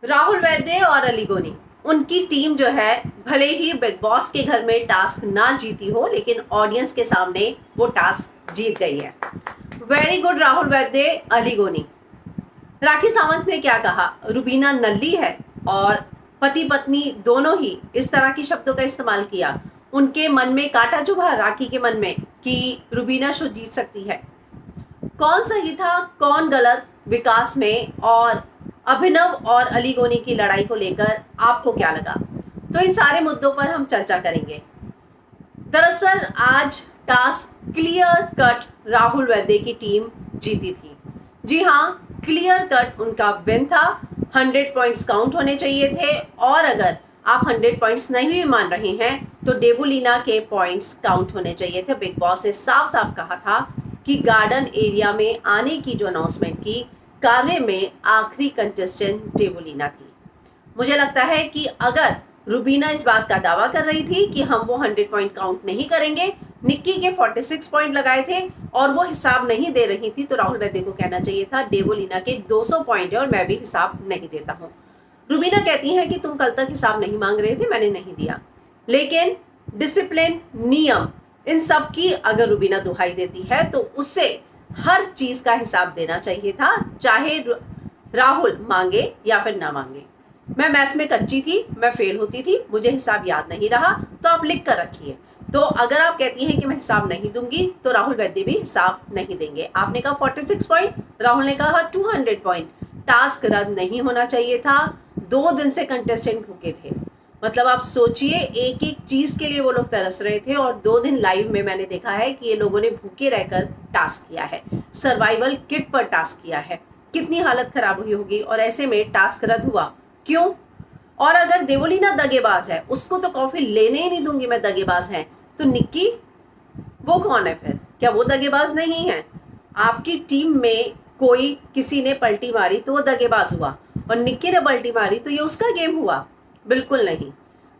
राहुल वैद्य और अली गोनी, उनकी टीम जो है भले ही बिग बॉस के घर में टास्क ना जीती हो, लेकिन ऑडियंस के सामने वो टास्क जीत गई है। वेरी गुड राहुल वैद्य, अली गोनी। राखी सावंत ने क्या कहा, रुबीना नल्ली है, और पति पत्नी दोनों ही इस तरह के शब्दों का इस्तेमाल किया। उनके मन में कांटा चुभा राखी के मन में कि रुबीना शो जीत सकती है। कौन सही था कौन गलत विकास में, और अभिनव और अली गोनी की लड़ाई को लेकर आपको क्या लगा? तो इन सारे मुद्दों पर हम चर्चा करेंगे। दरअसल आज task clear cut Rahul Vaidya की टीम जीती थी। जी हाँ, क्लियर कट उनका विन था। 100 पॉइंट्स काउंट होने चाहिए थे, और अगर आप 100 पॉइंट्स नहीं भी मान रहे हैं तो डेबुलिना के पॉइंट्स काउंट होने चाहिए थे। बिग बॉस ने साफ साफ कहा था कि गार्डन एरिया में आने की जो अनाउंसमेंट की, कार्य में आखिरी कंटेस्टेंट डेबुलिना थी। मुझे लगता है कि अगर रुबीना इस बात का दावा कर रही थी कि हम वो 100 पॉइंट काउंट नहीं करेंगे, निक्की के 46 पॉइंट लगाए थे और वो हिसाब नहीं दे रही थी, तो राहुल वैद्य को कहना चाहिए था डेबुलिना के 200 पॉइंट है और मैं भी हिसाब नहीं देता हूँ। रुबीना कहती है कि तुम कल तक हिसाब नहीं मांग रहे थे, मैंने नहीं दिया। लेकिन डिसिप्लिन, नियम, इन सब की अगर रुबीना दुहाई देती है तो उससे हर चीज का हिसाब देना चाहिए था, चाहे राहुल मांगे या फिर ना मांगे। मैं मैथ्स में कच्ची थी, मैं फेल होती थी, मुझे हिसाब याद नहीं रहा, तो आप लिख कर रखिए। तो अगर आप कहती हैं कि मैं हिसाब नहीं दूंगी, तो राहुल वैद्य भी हिसाब नहीं देंगे। आपने कहा 46 पॉइंट, राहुल ने कहा 200 पॉइंट। टास्क रद्द नहीं होना चाहिए था। 2 दिन से कंटेस्टेंट भूखे थे। मतलब आप सोचिए, एक एक चीज के लिए वो लोग तरस रहे थे, और 2 दिन लाइव में मैंने देखा है कि ये लोगों ने भूखे रहकर टास्क किया है, सर्वाइवल किट पर टास्क किया है। कितनी हालत खराब हुई होगी, और ऐसे में टास्क रद्द हुआ क्यों? और अगर देवोलीना दगेबाज है, उसको तो कॉफी लेने ही नहीं दूंगी मैं, दगेबाज है, तो निक्की वो कौन है फिर? क्या वो दगेबाज नहीं है? आपकी टीम में कोई किसी ने पलटी मारी तो वो दगेबाज हुआ, और निक्की ने पलटी मारी तो ये उसका गेम हुआ? बिल्कुल नहीं।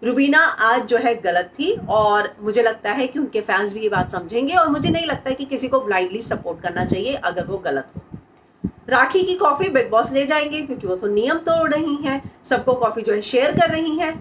रुबीना आज जो है गलत थी, और मुझे लगता है कि उनके फैंस भी ये बात समझेंगे, और मुझे नहीं लगता कि किसी को ब्लाइंडली सपोर्ट करना चाहिए अगर वो गलत हो। राखी की कॉफी बिग बॉस ले जाएंगे, क्योंकि वो तो नियम तोड़ रही हैं, सबको कॉफी जो है शेयर कर रही हैं।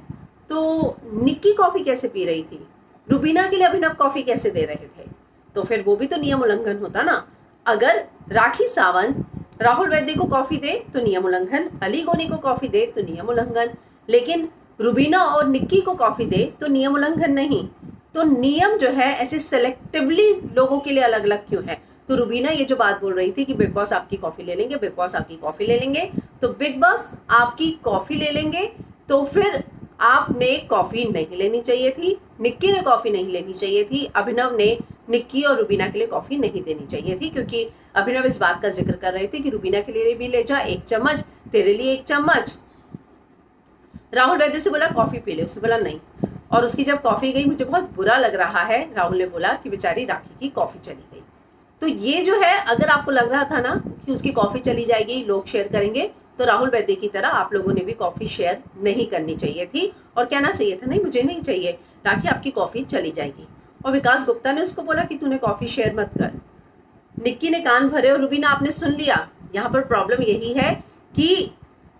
तो निक्की कॉफी कैसे पी रही थी? रुबीना के लिए अभिनव कॉफी कैसे दे रहे थे? तो फिर वो भी तो नियम उल्लंघन होता ना। अगर राखी सावंत राहुल वैद्य को कॉफी दे तो नियम उल्लंघन, अली गोनी को कॉफी दे तो नियम उल्लंघन, लेकिन रुबीना और निक्की को कॉफी दे तो नियम उल्लंघन नहीं। तो नियम जो है ऐसे सेलेक्टिवली लोगों के लिए अलग अलग क्यों है? तो रुबीना ये जो बात बोल रही थी कि बिग बॉस आपकी कॉफी ले लेंगे, बिग बॉस आपकी कॉफी ले लेंगे, तो बिग बॉस आपकी कॉफी ले लेंगे, तो फिर आपने कॉफी नहीं लेनी चाहिए थी, निक्की ने कॉफी नहीं लेनी चाहिए थी, अभिनव ने निक्की और रुबीना के लिए कॉफी नहीं देनी चाहिए थी, क्योंकि अभिनव इस बात का जिक्र कर रहे थे कि रुबीना के लिए भी ले जा 1 चम्मच, तेरे लिए 1 चम्मच। राहुल वैद्य से बोला कॉफी पी ले, उसने बोला नहीं, और उसकी जब कॉफी गई मुझे बहुत बुरा लग रहा है, राहुल ने बोला कि बेचारी राखी की कॉफी चली गई। तो ये जो है, अगर आपको लग रहा था ना कि उसकी कॉफी चली जाएगी, लोग शेयर करेंगे, तो राहुल वैद्य की तरह आप लोगों ने भी कॉफी शेयर नहीं करनी चाहिए थी, और कहना चाहिए था नहीं मुझे नहीं चाहिए, राखी आपकी कॉफी चली जाएगी। और विकास गुप्ता ने उसको बोला कि तूने कॉफी शेयर मत कर। निक्की ने कान भरे और रुबीना आपने सुन लिया। यहाँ पर प्रॉब्लम यही है कि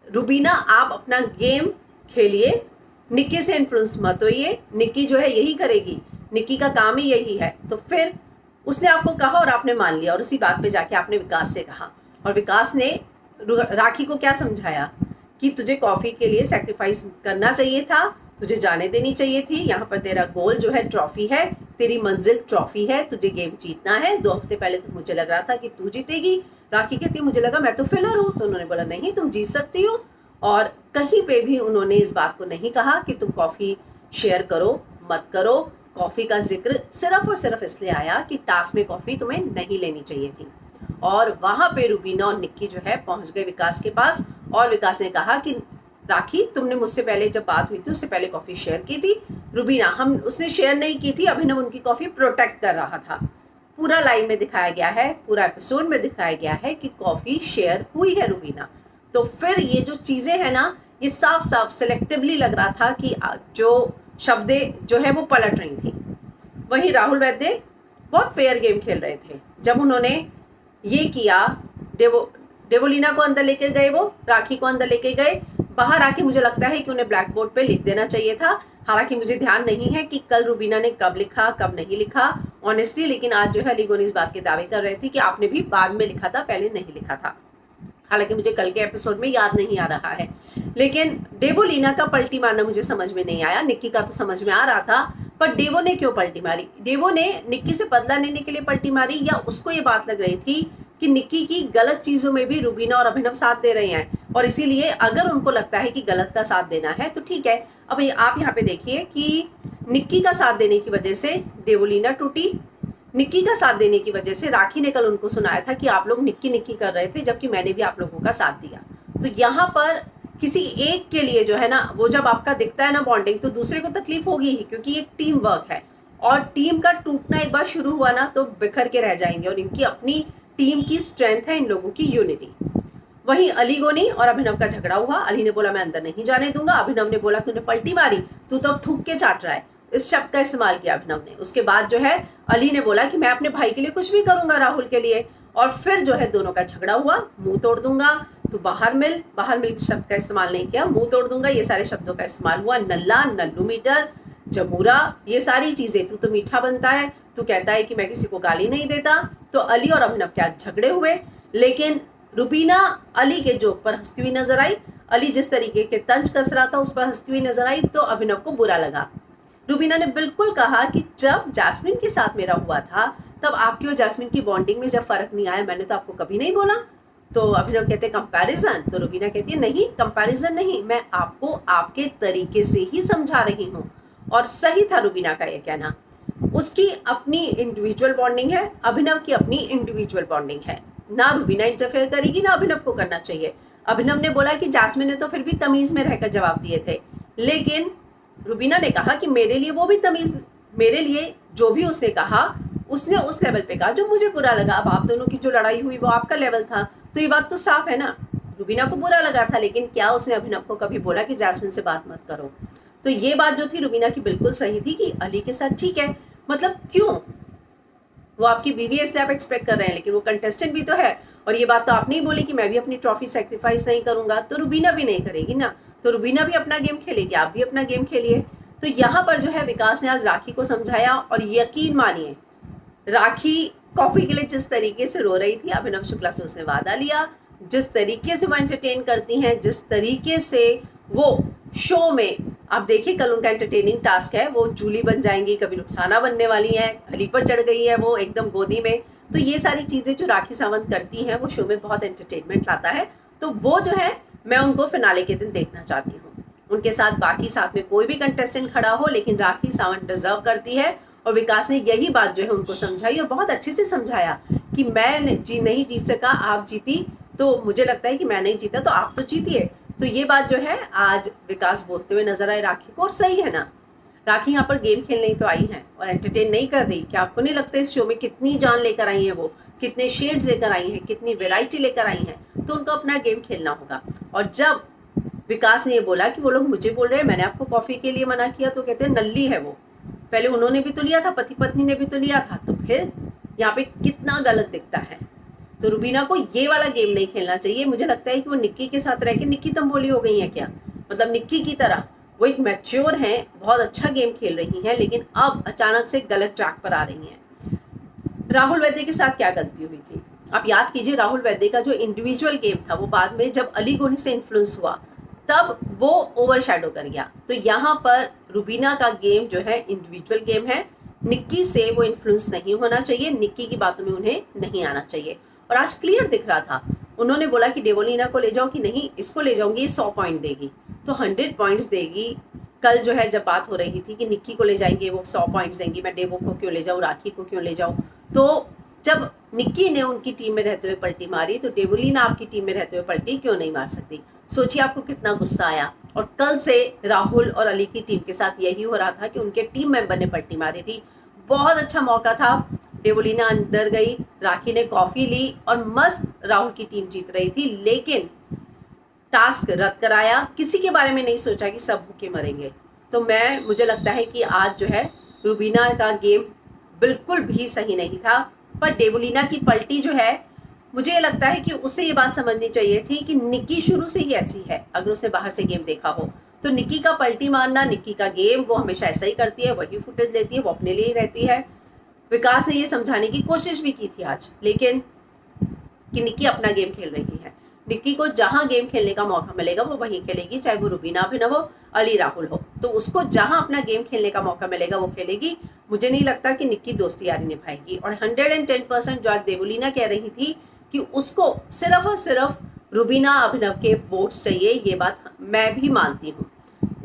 रुबीना आप अपना गेम खेलिए, निक्की से इन्फ्लुएंस मत होइए। निक्की जो है यही करेगी, निक्की का काम ही यही है। तो फिर उसने आपको कहा और आपने मान लिया, और उसी बात पे जाके आपने विकास से कहा, और विकास ने राखी को क्या समझाया कि तुझे कॉफी के लिए सैक्रिफाइस करना चाहिए था, तुझे जाने देनी चाहिए थी। यहाँ पर तेरा गोल जो है ट्रॉफी है, तेरी मंजिल ट्रॉफी है, तुझे गेम जीतना है। 2 हफ्ते पहले तो मुझे लग रहा था कि तू जीतेगी। राखी कहती मुझे लगा मैं तो फेलर हूँ, तो उन्होंने बोला नहीं तुम जीत सकती हो। और कहीं पे भी उन्होंने इस बात को नहीं कहा कि तुम कॉफी शेयर करो मत करो। कॉफी का जिक्र सिर्फ और सिर्फ इसलिए आया कि टास्क में कॉफी तुम्हें नहीं लेनी चाहिए थी, और वहां पे रुबीना और निक्की जो है पहुंच गए विकास के पास, और विकास ने कहा कि राखी तुमने मुझसे पहले जब बात हुई थी उससे पहले कॉफी शेयर की थी, रुबीना हम उसने शेयर नहीं की थी, अभिनव उनकी कॉफी प्रोटेक्ट कर रहा था। पूरा लाइव में दिखाया गया है, पूरा एपिसोड में दिखाया गया है कि कॉफी शेयर हुई है रुबीना। तो फिर ये जो चीजें हैं ना, ये साफ साफ सिलेक्टिवली लग रहा था कि जो शब्दें जो है वो पलट रही थी। वहीं राहुल वैद्य बहुत फेयर गेम खेल रहे थे। जब उन्होंने ये किया, डेवोलीना को अंदर लेके गए, वो राखी को अंदर लेके गए, बाहर आके मुझे लगता है कि उन्हें ब्लैक बोर्ड पे लिख देना चाहिए था। हालांकि मुझे ध्यान नहीं है कि कल रुबीना ने कब लिखा कब नहीं लिखा ऑनेस्टली, लेकिन आज जो है अली गोनी इस बात के दावे कर रहे थे कि आपने भी बाद में लिखा था, पहले नहीं लिखा था। हालांकि मुझे कल के एपिसोड में याद नहीं आ रहा है, लेकिन डेवोलिना का पलटी मारना मुझे समझ में नहीं आया। निक्की का तो समझ में आ रहा था, पर डेवो ने क्यों पलटी मारी? डेवो ने निक्की से बदला लेने के लिए पलटी मारी, या उसको ये बात लग रही थी कि निक्की की गलत चीजों में भी रुबीना और अभिनव साथ दे रहे हैं, और इसीलिए अगर उनको लगता है कि गलत का साथ देना है तो ठीक है। अब आप यहाँ पे देखिए कि निक्की का साथ देने की वजह से डेवोलिना टूटी, निक्की का साथ देने की वजह से राखी ने कल उनको सुनाया था कि आप लोग निक्की निक्की कर रहे थे, जबकि मैंने भी आप लोगों का साथ दिया। तो यहाँ पर किसी एक के लिए जो है ना, वो जब आपका दिखता है ना बॉन्डिंग, तो दूसरे को तकलीफ होगी ही, क्योंकि एक टीम वर्क है और टीम का टूटना एक बार शुरू हुआ ना तो बिखर के रह जाएंगे। और इनकी अपनी टीम की स्ट्रेंथ है इन लोगों की यूनिटी। वहीं अली गोनी और अभिनव का झगड़ा हुआ। अली ने बोला मैं अंदर नहीं जाने दूंगा, अभिनव ने बोला तूने पलटी मारी, तू तो अब थूक के चाट रहा है, इस शब्द का इस्तेमाल किया अभिनव ने। उसके बाद जो है अली ने बोला कि मैं अपने भाई के लिए कुछ भी करूंगा, राहुल के लिए। और फिर जो है दोनों का झगड़ा हुआ, मुंह तोड़ दूंगा, तो बाहर मिल शब्द का इस्तेमाल नहीं किया, मुंह तोड़ दूंगा, ये सारे शब्दों का इस्तेमाल हुआ। नल्ला, नल्लू मीटर, जमूरा, ये सारी चीजें, तू तो मीठा बनता है, तू कहता है कि मैं किसी को गाली नहीं देता। तो अली और अभिनव के आज झगड़े हुए, लेकिन रुबीना अली के जोक पर हंसती हुई नजर आई। अली जिस तरीके के तंज कस रहा था उस पर हंसती हुई नजर आई, तो अभिनव को बुरा लगा। रुबीना ने बिल्कुल कहा कि जब जैस्मिन के साथ मेरा हुआ था तब आपकी और जैस्मिन की बॉन्डिंग में जब फर्क नहीं आया, मैंने तो आपको कभी नहीं बोला। तो अभिनव कहते कंपैरिजन, तो रुबीना कहती है नहीं कंपैरिजन नहीं, मैं आपको आपके तरीके से ही समझा रही हूँ। और सही था रुबीना का ये कहना। उसकी अपनी इंडिविजुअल बॉन्डिंग है, अभिनव की अपनी इंडिविजुअल बॉन्डिंग है। ना रुबीना इंटरफेयर करेगी ना अभिनव को करना चाहिए। अभिनव ने बोला कि जैस्मिन ने तो फिर भी तमीज में रहकर जवाब दिए थे, लेकिन रुबीना ने कहा कि मेरे लिए वो भी तमीज, मेरे लिए जो भी उसने कहा उसने उस लेवल पे कहा जो मुझे बुरा लगा। अब आप दोनों की जो लड़ाई हुई वो आपका लेवल था, तो ये बात तो साफ है ना, रुबीना को बुरा लगा था, लेकिन क्या उसने अभिनव को कभी बोला कि जैस्मिन से बात मत करो? तो ये बात जो थी रुबीना की बिल्कुल सही थी कि अली के साथ ठीक है, मतलब क्यों, वो आपकी बीवी है इसलिए आप एक्सपेक्ट कर रहे हैं, लेकिन वो कंटेस्टेंट भी तो है। और ये बात तो आपने ही बोली कि मैं भी अपनी ट्रॉफी सेक्रीफाइस नहीं करूंगा, तो रुबीना भी नहीं करेगी ना, तो रुबीना भी अपना गेम खेलेगी, आप भी अपना गेम खेलिए। तो यहाँ पर जो है विकास ने आज राखी को समझाया, और यकीन मानिए राखी कॉफी के लिए जिस तरीके से रो रही थी, अभिनव शुक्ला से उसने वादा लिया, जिस तरीके से वो एंटरटेन करती हैं, जिस तरीके से वो शो में, आप देखिए कल उनका एंटरटेनिंग टास्क है, वो जूली बन जाएंगी, कभी रुखसाना बनने वाली है, हली पर चढ़ गई है वो एकदम गोदी में। तो ये सारी चीजें जो राखी सावंत करती हैं वो शो में बहुत एंटरटेनमेंट लाता है। तो वो जो है मैं उनको फिनाले के दिन देखना चाहती हूँ, उनके साथ बाकी साथ में कोई भी कंटेस्टेंट खड़ा हो, लेकिन राखी सावंत डिजर्व करती है। और विकास ने यही बात जो है उनको समझाई, और बहुत अच्छे से समझाया कि मैं नहीं जीत सका, आप जीती, तो मुझे लगता है कि मैं नहीं जीता तो आप तो जीतिए। तो ये बात जो है आज विकास बोलते हुए नजर आए राखी को, और सही है ना, राखी यहाँ पर गेम खेलने ही तो आई है और एंटरटेन नहीं कर रही। क्या आपको नहीं लगता इस शो में कितनी जान लेकर आई है, वो कितने शेड्स लेकर आई हैं, कितनी वेराइटी लेकर आई हैं, तो उनको अपना गेम खेलना होगा। और जब विकास ने ये बोला कि वो लोग मुझे बोल रहे हैं मैंने आपको कॉफी के लिए मना किया, तो कहते हैं नल्ली है वो, पहले उन्होंने भी तो लिया था, पति पत्नी ने भी तो लिया था, तो फिर यहाँ पे कितना गलत दिखता है। तो रुबीना को ये वाला गेम नहीं खेलना चाहिए। मुझे लगता है कि वो निक्की के साथ रह के निक्की तंबोली हो गई है क्या, मतलब निक्की की तरह वो एक मैच्योर हैं, बहुत अच्छा गेम खेल रही हैं, लेकिन अब अचानक से गलत ट्रैक पर आ रही हैं। राहुल वैद्य के साथ क्या गलती हुई थी आप याद कीजिए। राहुल वैद्य का जो इंडिविजुअल गेम था वो बाद में जब अली गोनी से इन्फ्लुएंस हुआ तब वो ओवरशैडो कर गया। तो यहाँ पर रुबीना का गेम जो है इंडिविजुअल गेम है, निक्की से वो इन्फ्लुएंस नहीं होना चाहिए, निक्की की बातों में उन्हें नहीं आना चाहिए। और आज क्लियर दिख रहा था, उन्होंने बोला कि डेवोलिना को ले जाओ, कि नहीं इसको ले जाऊंगी, 100 पॉइंट देगी, तो 100 पॉइंट्स देगी। कल जो है जब बात हो रही थी कि निक्की को ले जाएंगे वो 100 पॉइंट्स देंगी, मैं डेवो को क्यों ले जाऊँ, राखी को क्यों ले जाऊँ, तो जब निक्की ने उनकी टीम में रहते हुए पलटी मारी तो डेवोलिना आपकी टीम में रहते हुए पलटी क्यों नहीं मार सकती। सोचिए आपको कितना गुस्सा आया। और कल से राहुल और अली की टीम के साथ यही हो रहा था कि उनके टीम मेंबर ने पलटी मारी थी। बहुत अच्छा मौका था, डेवोलिना अंदर गई, राखी ने कॉफी ली और मस्त राहुल की टीम जीत रही थी, लेकिन टास्क रद्द कराया, किसी के बारे में नहीं सोचा कि सब भूखे मरेंगे। तो मुझे लगता है कि आज जो है रुबीना का गेम बिल्कुल भी सही नहीं था, पर डेवोलिना की पलटी जो है मुझे ये लगता है कि उसे ये बात समझनी चाहिए थी कि निक्की शुरू से ही ऐसी है। अगर उसने बाहर से गेम देखा हो तो निक्की का पलटी मारना, निक्की का गेम, वो हमेशा ऐसा ही करती है, वही फुटेज लेती है, वो अपने लिए ही रहती है। विकास ने ये समझाने की कोशिश भी की थी आज, लेकिन कि निक्की अपना गेम खेल रही है। निक्की को जहां गेम खेलने का मौका मिलेगा वो वहीं खेलेगी, चाहे वो रुबीना अभिनव हो, अली राहुल हो, तो उसको जहां अपना गेम खेलने का मौका मिलेगा वो खेलेगी। मुझे नहीं लगता कि निक्की दोस्ती यारी निभाएगी। और 110% जो आज देवलीना कह रही थी कि उसको सिर्फ और सिर्फ रुबीना अभिनव के वोट्स चाहिए, ये बात मैं भी मानती हूँ।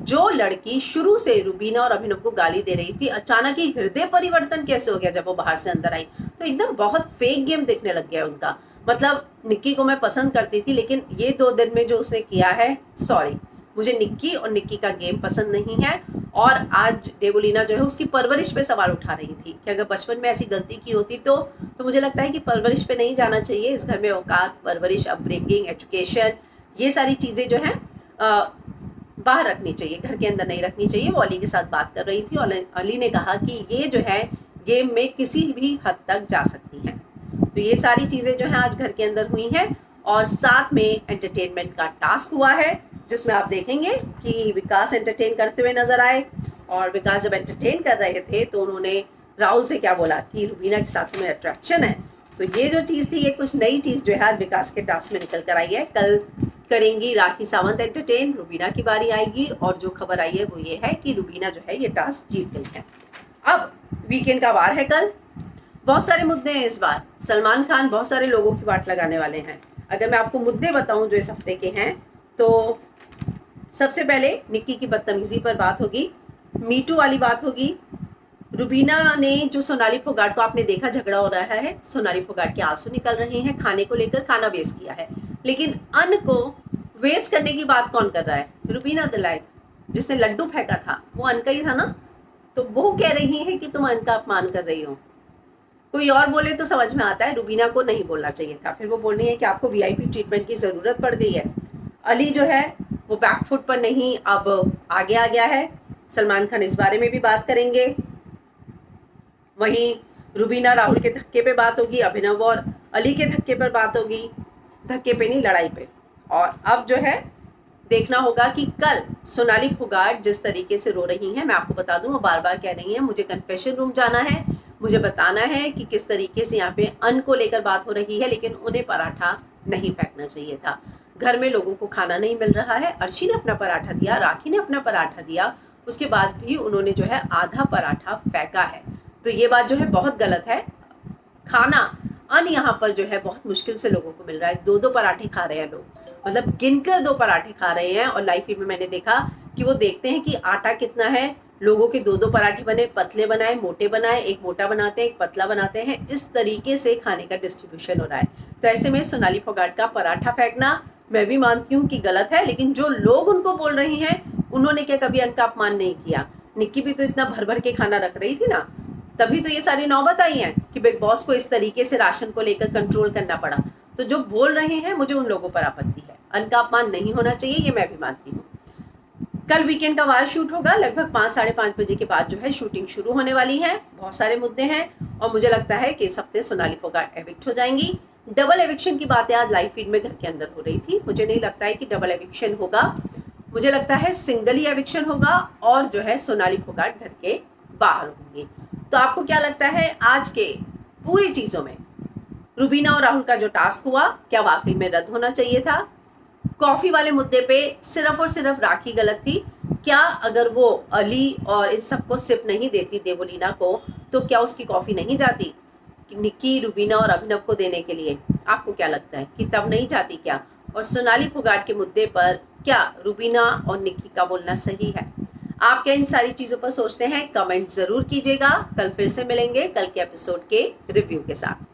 जो लड़की शुरू से रुबीना और अभिनव को गाली दे रही थी, अचानक ही हृदय परिवर्तन कैसे हो गया जब वो बाहर से अंदर आई? तो एकदम बहुत फेक गेम दिखने लग गया उनका। मतलब निक्की को मैं पसंद करती थी, लेकिन ये 2 दिन में जो उसने किया है, सॉरी, मुझे निक्की और निक्की का गेम पसंद नहीं है। और आज देवलीना जो है उसकी परवरिश पे सवाल उठा रही थी कि अगर बचपन में ऐसी गलती की होती तो मुझे लगता है कि परवरिश पे नहीं जाना चाहिए। इस घर में औकात, परवरिश, अपब्रिंगिंग, एजुकेशन, ये सारी चीज़ें जो हैं बाहर रखनी चाहिए, घर के अंदर नहीं रखनी चाहिए। वो अली के साथ बात कर रही थी और अली ने कहा कि ये जो है गेम में किसी भी हद तक जा सकती हैं। तो ये सारी चीज़ें जो हैं आज घर के अंदर हुई हैं। और साथ में एंटरटेनमेंट का टास्क हुआ है, जिसमें आप देखेंगे कि विकास एंटरटेन करते हुए नजर आए। और विकास जब एंटरटेन कर रहे थे तो उन्होंने राहुल से क्या बोला कि रुबीना के साथ में अट्रैक्शन है। तो ये जो चीज़ थी, ये कुछ नई चीज़ जो है आज विकास के टास्क में निकल कर आई है। कल करेंगी राखी सावंत एंटरटेन, रुबीना की बारी आएगी। और जो खबर आई है वो ये है कि रुबीना जो है ये टास्क जीत गई है। अब वीकेंड का वार है कल, बहुत सारे मुद्दे हैं इस बार। सलमान खान बहुत सारे लोगों की वाट लगाने वाले हैं। अगर मैं आपको मुद्दे बताऊं जो इस हफ्ते के हैं, तो सबसे पहले निक्की की बदतमीजी पर बात होगी, मीटू वाली बात होगी। रुबीना ने जो सोनाली फोगाट को, आपने देखा झगड़ा हो रहा है, सोनाली फोगाट के आंसू निकल रहे हैं, खाने को लेकर, खाना वेस्ट किया है। लेकिन अन्न को वेस्ट करने की बात कौन कर रहा है? रुबीना दिलाए, जिसने लड्डू फेंका था वो अन्न का ही था ना। तो वो कह रही है कि तुम अन्न का अपमान कर रही हो। कोई और बोले तो समझ में आता है, रुबीना को नहीं बोलना चाहिए था। फिर वो बोल रही है कि आपको वीआईपी ट्रीटमेंट की ज़रूरत पड़ गई है। अली जो है वो बैकफुट पर नहीं, अब आगे आ गया है। सलमान खान इस बारे में भी बात करेंगे। वहीं रुबीना राहुल के धक्के पे बात होगी, अभिनव और अली के धक्के पर बात होगी, धक्के पे नहीं लड़ाई पे। और अब जो है देखना होगा कि कल सोनाली फोगाट जिस तरीके से रो रही हैं, मैं आपको बता दूं, वो बार बार कह रही हैं मुझे कन्फेशन रूम जाना है, मुझे बताना है कि किस तरीके से यहाँ पे अन्न को लेकर बात हो रही है। लेकिन उन्हें पराठा नहीं फेंकना चाहिए था। घर में लोगों को खाना नहीं मिल रहा है। अर्शी ने अपना पराठा दिया, राखी ने अपना पराठा दिया, उसके बाद भी उन्होंने जो है आधा पराठा फेंका है। तो ये बात जो है बहुत गलत है। खाना, अन्न यहाँ पर जो है बहुत मुश्किल से लोगों को मिल रहा है। 2-2 पराठे खा रहे हैं लोग, मतलब गिनकर 2 पराठे खा रहे हैं। और लाइव फीड में मैंने देखा कि वो देखते हैं कि आटा कितना है, लोगों के 2-2 पराठे बने, पतले बनाए, मोटे बनाए, एक मोटा बनाते हैं, एक पतला बनाते हैं, इस तरीके से खाने का डिस्ट्रीब्यूशन हो रहा है। तो ऐसे में सोनाली फोगाट का पराठा फेंकना मैं भी मानती हूँ कि गलत है, लेकिन जो लोग उनको बोल रहे हैं उन्होंने क्या कभी अन्न का अपमान नहीं किया? निक्की भी तो इतना भर भर के खाना रख रही थी ना, तभी तो ये सारी नौबत आई है कि बिग बॉस को इस तरीके से राशन को लेकर कंट्रोल करना पड़ा। तो जो बोल रहे हैं, मुझे उन लोगों पर आपत्ति है। अन्न का अपमान नहीं होना चाहिए, ये मैं भी मानती हूँ। कल वीकेंड का वार शूट होगा, लगभग 5-5:30 बजे के बाद जो है शूटिंग शुरू होने वाली है। बहुत सारे मुद्दे हैं और मुझे लगता है कि इस हफ्ते सोनाली फोगाट एविक्ट हो जाएंगी। डबल एविक्शन की बातें आज लाइव फीड में घर के अंदर हो रही थी। मुझे नहीं लगता है कि डबल एविक्शन होगा, मुझे लगता है सिंगल ही एविक्शन होगा और जो है सोनाली फोगाट घर के बाहर होंगी। तो आपको क्या लगता है आज के पूरी चीज़ों में रुबीना और राहुल का जो टास्क हुआ, क्या वाकई में रद्द होना चाहिए था? कॉफ़ी वाले मुद्दे पे सिर्फ और सिर्फ राखी गलत थी क्या? अगर वो अली और इन सबको सिप नहीं देती देवलीना को, तो क्या उसकी कॉफ़ी नहीं जाती निक्की, रुबीना और अभिनव को देने के लिए? आपको क्या लगता है कि तब नहीं जाती क्या? और सोनाली फोगाट के मुद्दे पर क्या रुबीना और निक्की का बोलना सही है? आप क्या इन सारी चीज़ों पर सोचते हैं? कमेंट ज़रूर कीजिएगा। कल फिर से मिलेंगे कल के एपिसोड के रिव्यू के साथ।